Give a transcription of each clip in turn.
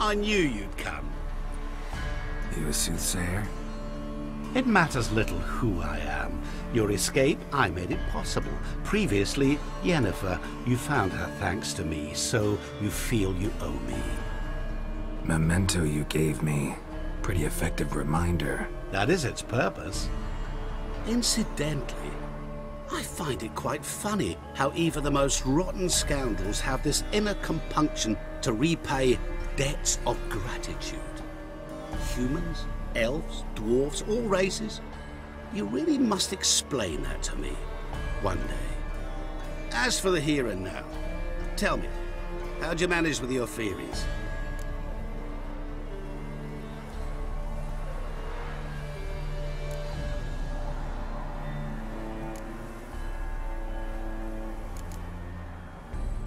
I knew you'd come. You a soothsayer? It matters little who I am. Your escape, I made it possible. Previously, Yennefer, you found her thanks to me, so you feel you owe me. Memento you gave me. Pretty effective reminder. That is its purpose. Incidentally, I find it quite funny how even the most rotten scoundrels have this inner compunction to repay debts of gratitude. Humans, elves, dwarves, all races. You really must explain that to me one day. As for the here and now, tell me, how'd you manage with your theories?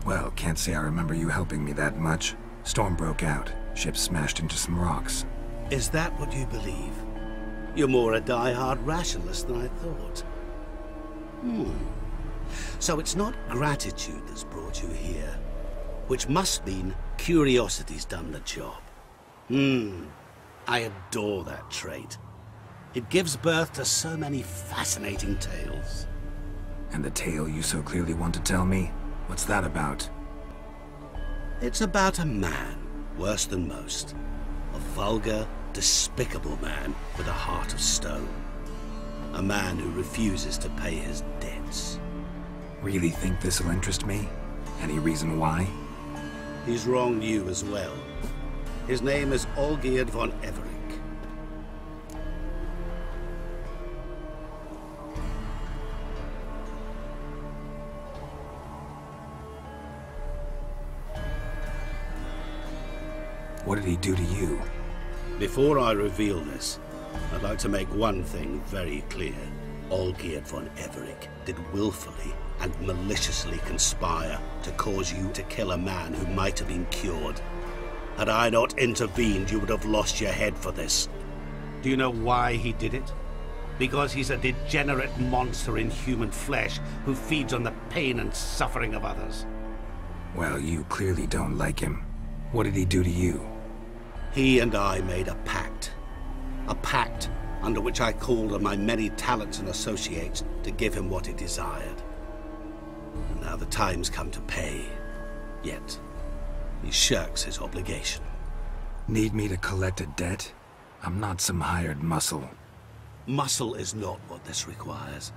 Well, can't say I remember you helping me that much. Storm broke out. Ship smashed into some rocks. Is that what you believe? You're more a die-hard rationalist than I thought. So it's not gratitude that's brought you here, which must mean curiosity's done the job. I adore that trait. It gives birth to so many fascinating tales. And the tale you so clearly want to tell me? What's that about? It's about a man, worse than most. A vulgar, despicable man with a heart of stone. A man who refuses to pay his debts. Really think this'll interest me? Any reason why? He's wronged you as well. His name is Olgierd von Everec. What did he do to you? Before I reveal this, I'd like to make one thing very clear. Olgierd von Everec did willfully and maliciously conspire to cause you to kill a man who might have been cured. Had I not intervened, you would have lost your head for this. Do you know why he did it? Because he's a degenerate monster in human flesh who feeds on the pain and suffering of others. Well, you clearly don't like him. What did he do to you? He and I made a pact. A pact under which I called on my many talents and associates to give him what he desired. And now the time's come to pay. Yet, he shirks his obligation. Need me to collect a debt? I'm not some hired muscle. Muscle is not what this requires.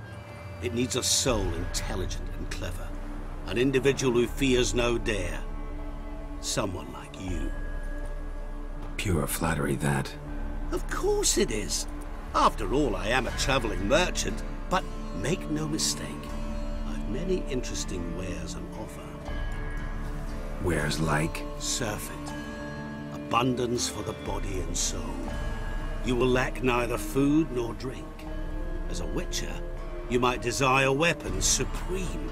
It needs a soul intelligent and clever. An individual who fears no dare. Someone like you. Pure flattery, that. Of course it is. After all, I am a traveling merchant. But make no mistake, I've many interesting wares on offer. Wares like? Surfeit. Abundance for the body and soul. You will lack neither food nor drink. As a witcher, you might desire weapons supreme.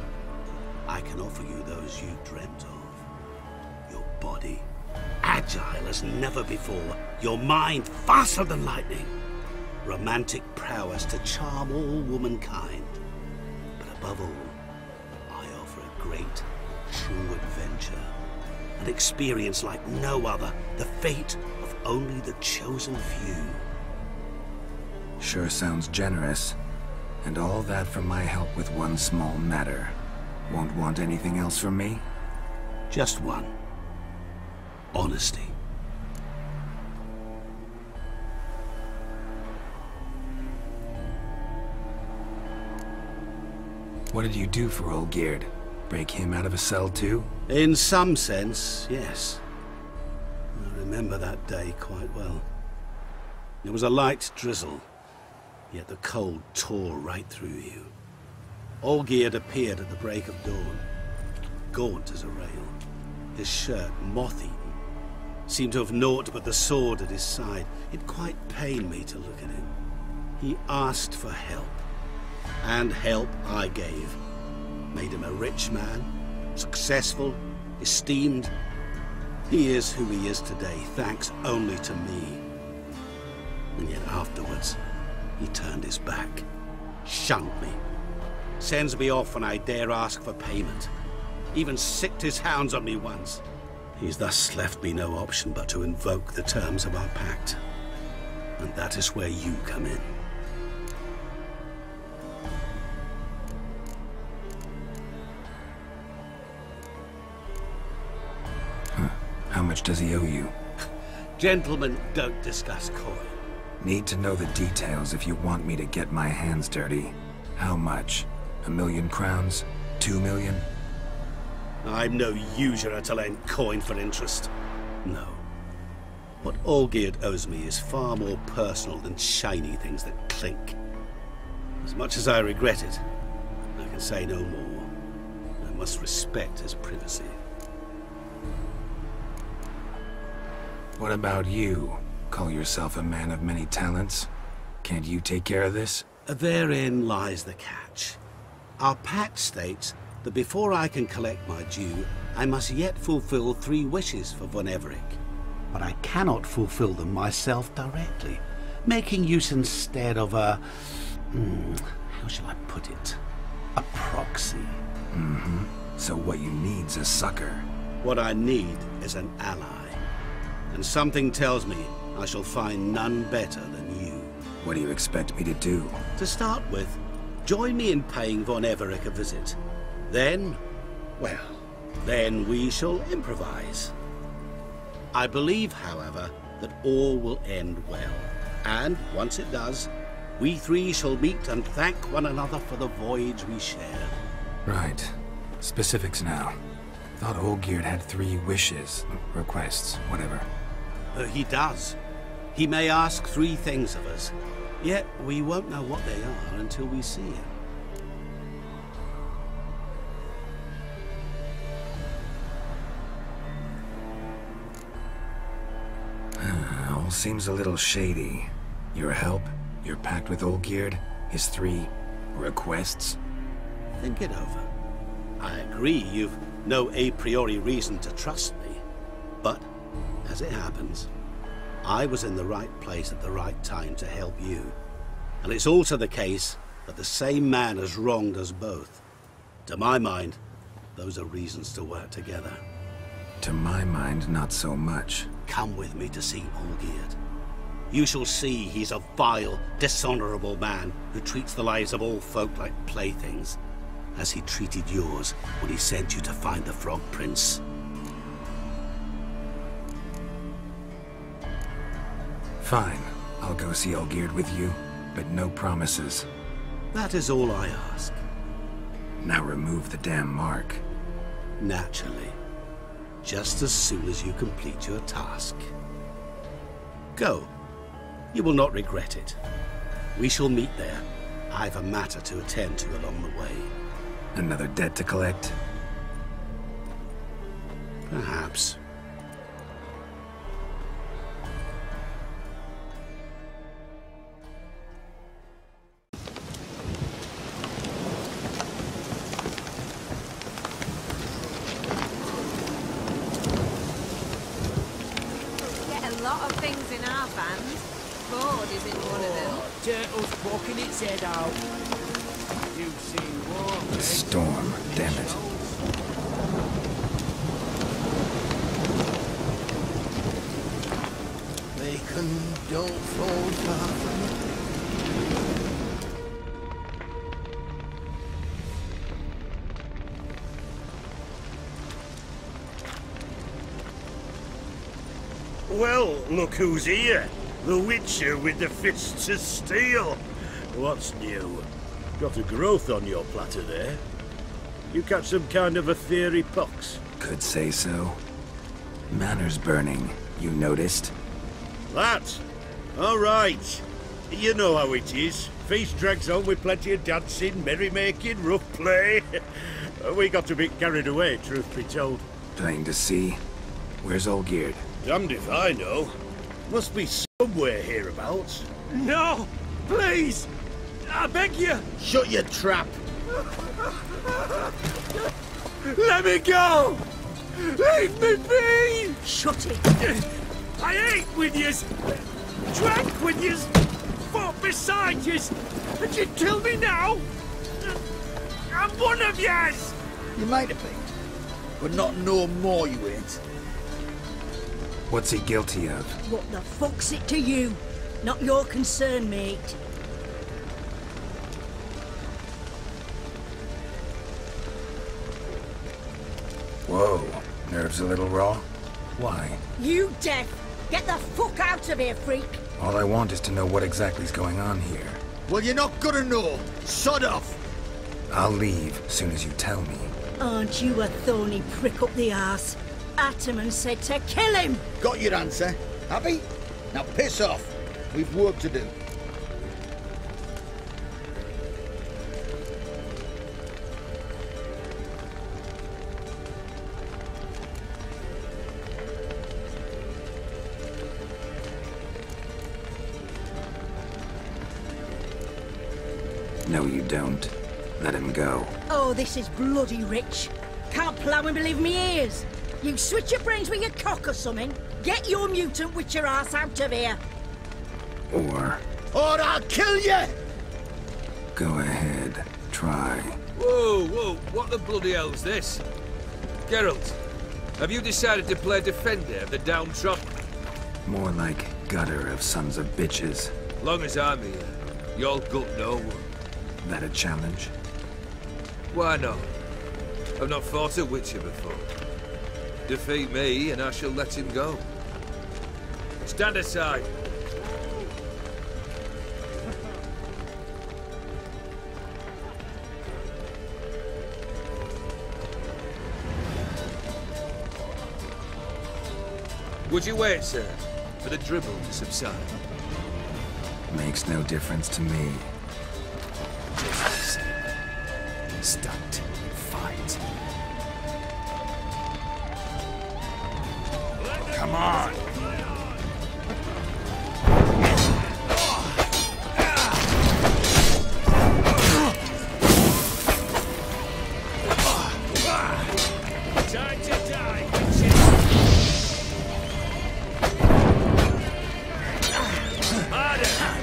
I can offer you those you dreamt of. Your body, agile as never before. Your mind, faster than lightning. Romantic prowess to charm all womankind. But above all, I offer a great, true adventure. An experience like no other. The fate of only the chosen few. Sure sounds generous. And all that for my help with one small matter. Won't want anything else from me? Just one. Honesty. What did you do for Olgierd? Break him out of a cell too? In some sense, yes. I remember that day quite well. It was a light drizzle, yet the cold tore right through you. Olgierd appeared at the break of dawn, gaunt as a rail, his shirt moth-eaten. Seemed to have naught but the sword at his side. It quite pained me to look at him. He asked for help, and help I gave. Made him a rich man, successful, esteemed. He is who he is today, thanks only to me. And yet afterwards, he turned his back, shunned me, sends me off when I dare ask for payment. Even sicked his hounds on me once. He's thus left me no option but to invoke the terms of our pact. And that is where you come in. How much does he owe you? Gentlemen don't discuss coin. Need to know the details if you want me to get my hands dirty. How much? 1,000,000 crowns? 2 million? I'm no usurer to lend coin for interest. No. What Olgierd owes me is far more personal than shiny things that clink. As much as I regret it, I can say no more. I must respect his privacy. What about you? Call yourself a man of many talents? Can't you take care of this? Therein lies the catch. Our pact states that before I can collect my due, I must yet fulfill 3 wishes for Von Everec. But I cannot fulfill them myself directly, making use instead of a... how shall I put it? A proxy. So what you need's a sucker. What I need is an ally. And something tells me I shall find none better than you. What do you expect me to do? To start with, join me in paying Von Everec a visit. Then, well, then we shall improvise. I believe, however, that all will end well. And once it does, we 3 shall meet and thank one another for the voyage we shared. Right. Specifics now. Thought Olgierd had 3 wishes, requests, whatever. He does. He may ask 3 things of us, yet we won't know what they are until we see him. All seems a little shady. Your help, your pact with Olgierd, his 3 requests. Think it over. I agree you've no a priori reason to trust me, but as it happens, I was in the right place at the right time to help you. And it's also the case that the same man has wronged us both. To my mind, those are reasons to work together. To my mind, not so much. Come with me to see Olgierd. You shall see he's a vile, dishonorable man who treats the lives of all folk like playthings, as he treated yours when he sent you to find the Frog Prince. Fine. I'll go see Olgierd with you, but no promises. That is all I ask. Now remove the damn mark. Naturally. Just as soon as you complete your task. Go. You will not regret it. We shall meet there. I've a matter to attend to along the way. Another debt to collect? Perhaps. Lot of things in our band. Ford is in one of them. Turtle's poking its head out. You've seen what? The storm, damn it. Bacon don't fall far from it. Well, look who's here. The Witcher with the fists of steel. What's new? Got a growth on your platter there. You catch some kind of a theory pox? Could say so. Manor's burning, you noticed? That? All right. You know how it is. Feast drags on with plenty of dancing, merrymaking, rough play. We got a bit carried away, truth be told. Plain to see. Where's Olgierd? Damned if I know. Must be somewhere hereabouts. No! Please! I beg you! Shut your trap! Let me go! Leave me be! Shut it! I ate with yous! Drank with yous! Fought beside yous! And you kill me now? I'm one of yous! You might have been, but not no more you ain't. What's he guilty of? What the fuck's it to you? Not your concern, mate. Whoa, nerves a little raw? Why? You deaf! Get the fuck out of here, freak! All I want is to know what exactly is going on here. Well, you're not gonna know. Sod off. I'll leave as soon as you tell me. Aren't you a thorny prick up the arse? Ataman said to kill him! Got your answer. Happy? Now piss off. We've work to do. No, you don't. Let him go. Oh, this is bloody rich. Can't plough and believe me ears. You switch your brains with your cock or something. Get your mutant witcher ass out of here. Or I'll kill you! go ahead. Try. Whoa, what the bloody hell's this? Geralt, have you decided to play defender of the downtrodden? More like gutter of sons of bitches. Long as I'm here, you'll gut no one. That a challenge? Why not? I've not fought a witcher before. Defeat me and I shall let him go. Stand aside. Would you wait, sir, for the dribble to subside? Makes no difference to me. Stunt. Fight. Come on! Time to die, harder!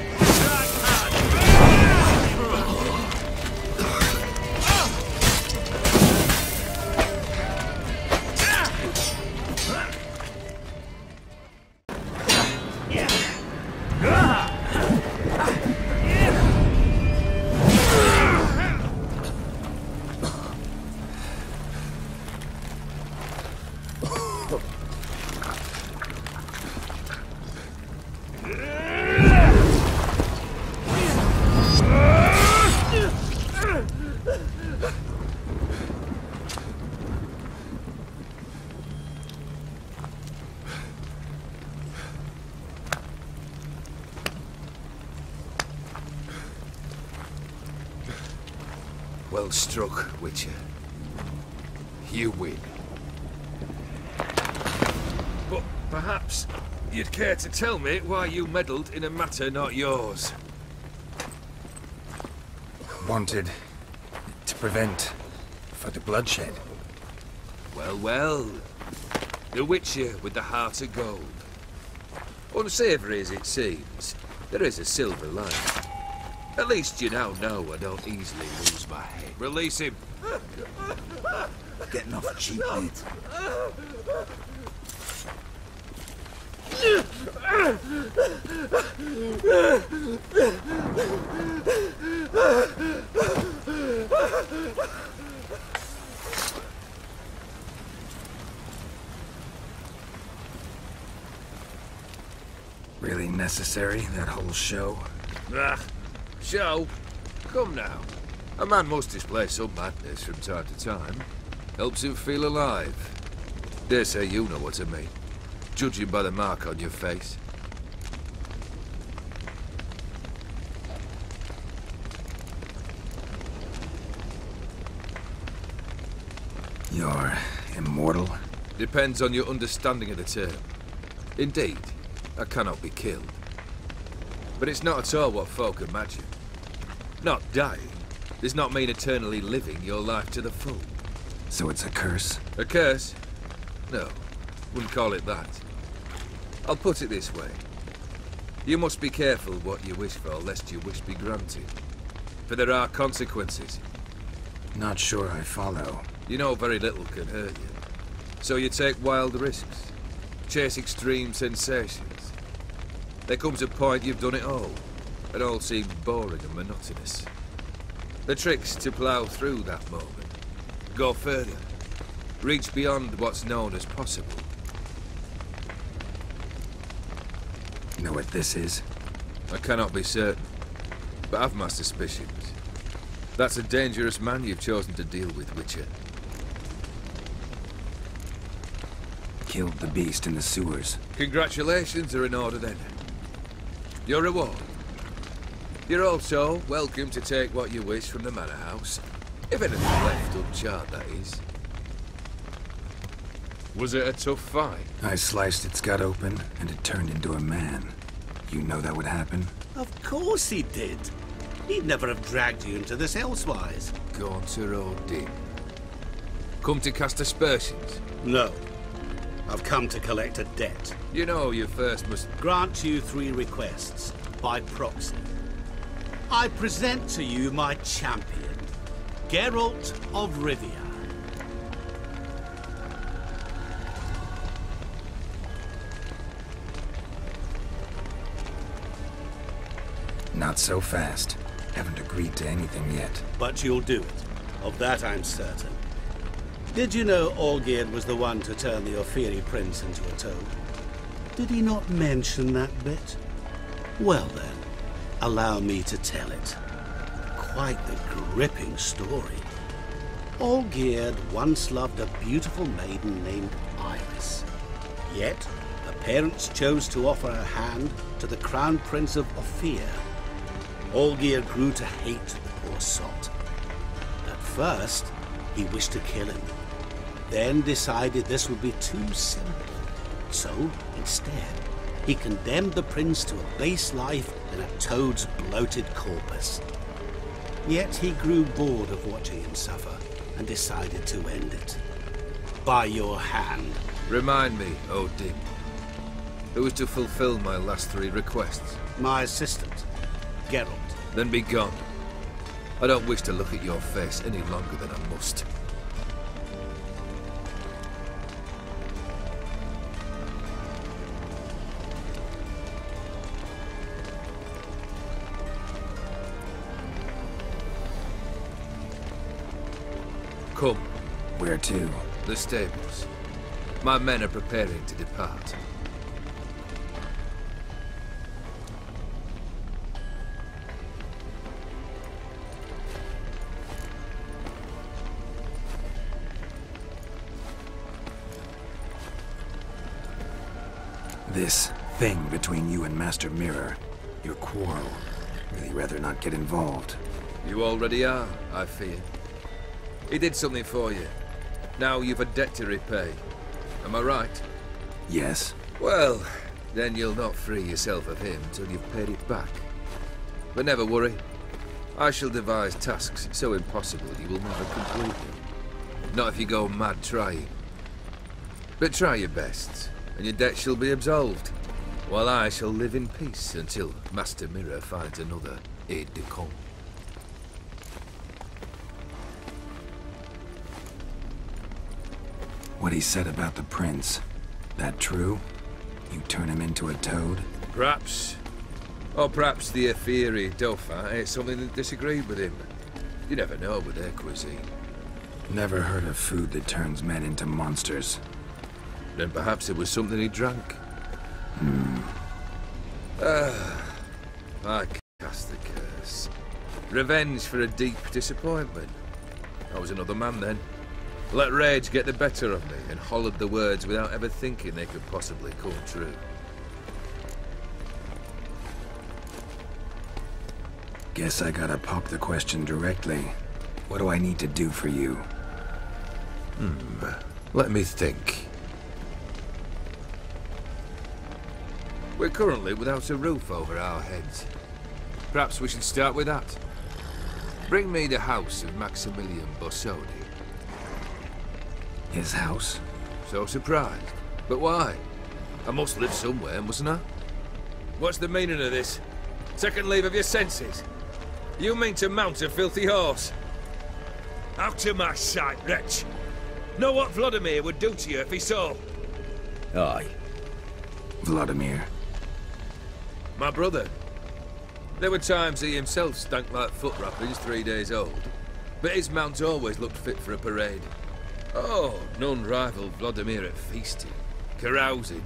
Strike Well struck, Witcher. You win. But perhaps you'd care to tell me why you meddled in a matter not yours. Wanted to prevent further bloodshed. Well. The Witcher with the heart of gold. Unsavoury as it seems, there is a silver lining. At least you now know I don't easily lose my head. Release him. Getting off cheap, mate. Really necessary, that whole show? Show? Come now. A man must display some madness from time to time. Helps him feel alive. Dare say you know what I mean. Judging by the mark on your face. You're immortal? Depends on your understanding of the term. Indeed, I cannot be killed. But it's not at all what folk imagine. Not dying does not mean eternally living your life to the full. So it's a curse? A curse? No, wouldn't call it that. I'll put it this way. You must be careful what you wish for, lest your wish be granted. For there are consequences. Not sure I follow. You know very little can hurt you. So you take wild risks. chase extreme sensations. There comes a point you've done it all. It all seems boring and monotonous. The trick's to plough through that moment. Go further. Reach beyond what's known as possible. You know what this is? I cannot be certain, but I've my suspicions. That's a dangerous man you've chosen to deal with, Witcher. Killed the beast in the sewers. Congratulations are in order then. Your reward. You're also welcome to take what you wish from the manor house. If anything left uncharted, that is. Was it a tough fight? I sliced its gut open, and it turned into a man. You know that would happen? Of course he did. He'd never have dragged you into this elsewise. Gaunter Odin. Come to cast aspersions? No. I've come to collect a debt. You know you first must... Grant you 3 requests, by proxy. I present to you my champion, Geralt of Rivia. Not so fast. Haven't agreed to anything yet. But you'll do it. Of that I'm certain. Did you know Olgierd was the one to turn the Ophiri prince into a toad? Did he not mention that bit? Well then, allow me to tell it. Quite the gripping story. Olgierd once loved a beautiful maiden named Iris. Yet, her parents chose to offer her hand to the Crown Prince of Ophir. Olgierd grew to hate the poor sot. At first, he wished to kill him, then decided this would be too simple. So, instead, he condemned the prince to a base life in a toad's bloated corpus. Yet he grew bored of watching him suffer and decided to end it. By your hand. Remind me, Odin. Who was to fulfill my last 3 requests? My assistant, Geralt. Then be gone. I don't wish to look at your face any longer than I must. Come. Where to? The stables. My men are preparing to depart. This thing between you and Master Mirror, your quarrel. Really rather not get involved. You already are, I fear. He did something for you. Now you've a debt to repay. Am I right? Yes. Well, then you'll not free yourself of him till you've paid it back. But never worry. I shall devise tasks so impossible you will never complete them. Not if you go mad trying. But try your best, and your debt shall be absolved, while I shall live in peace until Master Mirror finds another aide-de-camp. What he said about the prince, that true? You turn him into a toad? Perhaps. Or perhaps the Ophiri Dauphin ate something that disagreed with him. You never know with their cuisine. Never heard of food that turns men into monsters. Then perhaps it was something he drank. I cast the curse. Revenge for a deep disappointment. I was another man then. Let rage get the better of me and hollered the words without ever thinking they could possibly come true. Guess I gotta pop the question directly. What do I need to do for you? Let me think. We're currently without a roof over our heads. Perhaps we should start with that. Bring me the house of Maximilian Bossodi. His house? So surprised. But why? I must live somewhere, mustn't I? What's the meaning of this? Second leave of your senses? You mean to mount a filthy horse? Out of my sight, wretch! Know what Vladimir would do to you if he saw? Aye. Vladimir? My brother. There were times he himself stank like foot wrappings 3 days old, but his mount always looked fit for a parade. Oh, none rivaled Vladimir at feasting, carousing.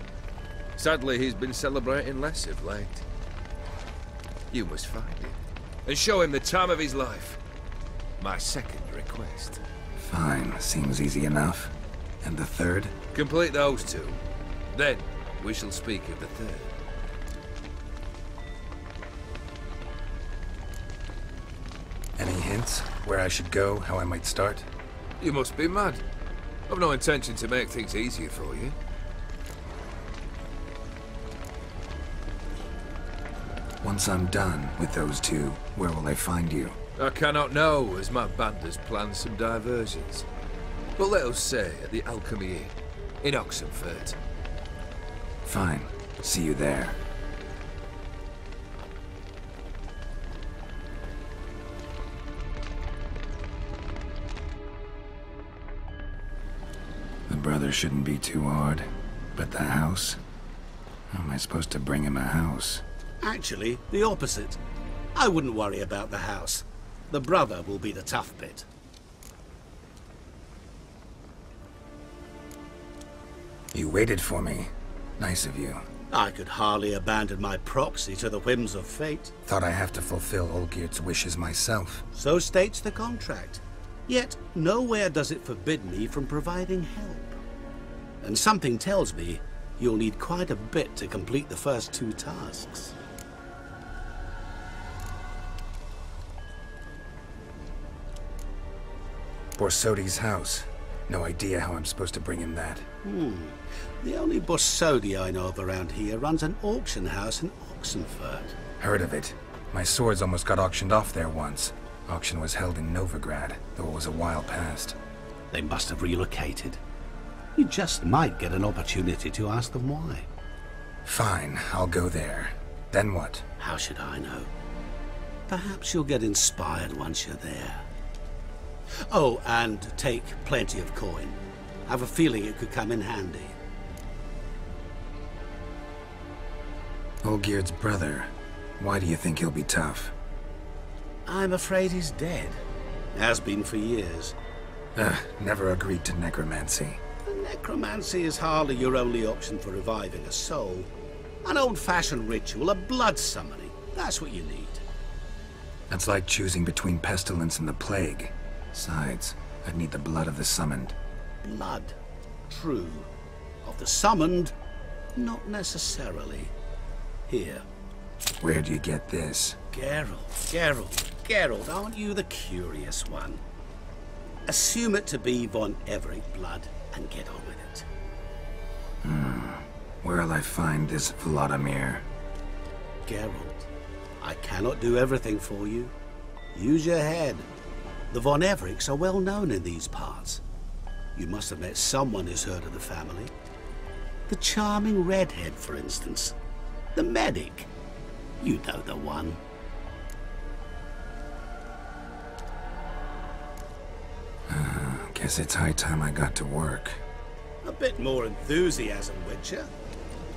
Sadly, he's been celebrating less of late. You must find him, and show him the time of his life. My second request. Fine, seems easy enough. And the third? Complete those two. Then, we shall speak of the third. Any hints? Where I should go, how I might start? You must be mad. I've no intention to make things easier for you. Once I'm done with those two, where will I find you? I cannot know, as my band has planned some diversions. But let us say at the Alchemy Inn, in Oxenfurt. Fine. See you there. The brother shouldn't be too hard. But the house? How am I supposed to bring him a house? Actually, the opposite. I wouldn't worry about the house. The brother will be the tough bit. You waited for me. Nice of you. I could hardly abandon my proxy to the whims of fate. Thought I have to fulfill Olgierd's wishes myself. So states the contract. Yet, nowhere does it forbid me from providing help. And something tells me you'll need quite a bit to complete the first 2 tasks. Borsodi's house. No idea how I'm supposed to bring him that. The only Borsodi I know of around here runs an auction house in Oxenfurt. Heard of it. My swords almost got auctioned off there once. Auction was held in Novigrad, though it was a while past. They must have relocated. You just might get an opportunity to ask them why. Fine, I'll go there. Then what? How should I know? Perhaps you'll get inspired once you're there. Oh, and take plenty of coin. I have a feeling it could come in handy. Olgierd's brother. Why do you think he'll be tough? I'm afraid he's dead. Has been for years. Never agreed to necromancy. Necromancy is hardly your only option for reviving a soul. An old-fashioned ritual, a blood summoning. That's what you need. That's like choosing between pestilence and the plague. Besides, I'd need the blood of the summoned. Blood. True. Of the summoned, not necessarily. Here. Where do you get this? Geralt, aren't you the curious one? Assume it to be von Everett blood and get on with it. Where'll I find this Vladimir? Geralt, I cannot do everything for you. Use your head. The von Evericks are well known in these parts. You must have met someone who's heard of the family. The charming redhead, for instance. The medic. You know the one. Guess it's high time I got to work. A bit more enthusiasm, Witcher.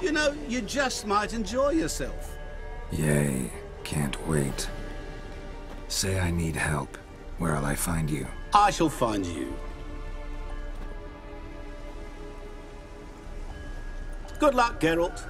You know, you just might enjoy yourself. Yay, can't wait. Say I need help. Where'll I find you? I shall find you. Good luck, Geralt.